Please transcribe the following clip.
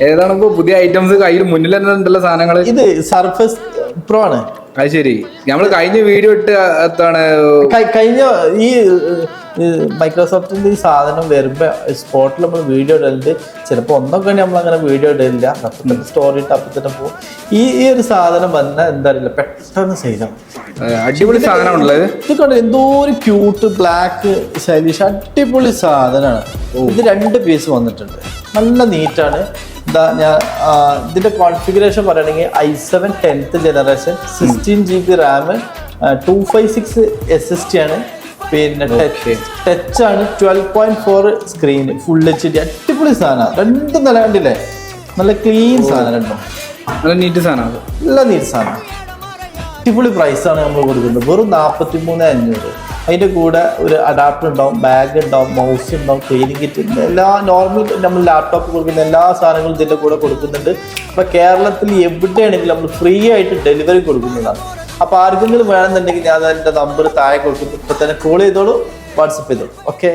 ഏതാണ് ഇപ്പൊ പുതിയ ഐറ്റംസ് കയ്യിൽ മുന്നിൽ തന്നെ ഉണ്ടല്ലോ സാധനങ്ങൾ? ഇത് സർഫസ് പ്രോ ആണ്. അത് ശരി. നമ്മള് കഴിഞ്ഞ വീഡിയോ ഇട്ട് എത്താണ് കഴിഞ്ഞ ഈ മൈക്രോസോഫ്റ്റിന്റെ ഈ സാധനം വരുമ്പോ സ്പോട്ടിൽ നമ്മൾ വീഡിയോ ഇടലുണ്ട്. ചിലപ്പോ ഒന്നൊക്കെ നമ്മൾ അങ്ങനെ വീഡിയോ ഇടലില്ല, അപ്പത്തന്നെ സ്റ്റോറി ഇട്ട് അപ്പത്തന്നെ പോകും. ഈ ഒരു സാധനം വന്നാൽ എന്താ അറിയില്ല, പെട്ടെന്ന് സെയിലാണ്. അടിപൊളി സാധനമാണുള്ളത്. ഇതൊക്കെ എന്തോ ഒരു ക്യൂട്ട് ബ്ലാക്ക് സ്റ്റൈലിഷ് അടിപൊളി സാധനമാണ്. ഇത് 2 പീസ് വന്നിട്ടുണ്ട്, നല്ല നീറ്റാണ്. ഞാൻ ഇതിന്റെ കോൺഫിഗറേഷൻ പറയുകയാണെങ്കിൽ i7 10th generation 16GB Ram 256 SSD ആണ്. പിന്നെ ടച്ച് ആണ്, 12.4 സ്ക്രീൻ, ഫുൾ HD. അടിപൊളി സാധനമാണ്. 2 നില കണ്ടില്ലേ, നല്ല ക്ലീൻ സാധനം, രണ്ടും നല്ല നീറ്റ് സാധനമാണ്, നല്ല നീറ്റ് സാധനം. അടിപൊളി പ്രൈസാണ് നമ്മൾ കൊടുക്കുന്നത്, വെറും 43,500. അതിൻ്റെ കൂടെ ഒരു അഡാപ്റ്റർ ഉണ്ടാവും, ബാഗ് ഉണ്ടാവും, മൗസ് ഉണ്ടാവും, ക്ലീനിങ് കിറ്റ്, എല്ലാ നോർമൽ നമ്മൾ ലാപ്ടോപ്പ് കൊടുക്കുന്ന എല്ലാ സാധനങ്ങളും ഇതിൻ്റെ കൂടെ കൊടുക്കുന്നുണ്ട്. അപ്പോൾ കേരളത്തിൽ എവിടെയാണെങ്കിലും നമ്മൾ ഫ്രീ ആയിട്ട് ഡെലിവറി കൊടുക്കുന്നതാണ്. അപ്പോൾ ആർക്കെങ്കിലും വേണമെന്നുണ്ടെങ്കിൽ ഞാൻ എൻ്റെ നമ്പർ താഴെ കൊടുക്കും, ഇപ്പോൾ തന്നെ കോൾ ചെയ്തോളൂ, വാട്സപ്പ് ചെയ്തോളൂ. ഓക്കെ.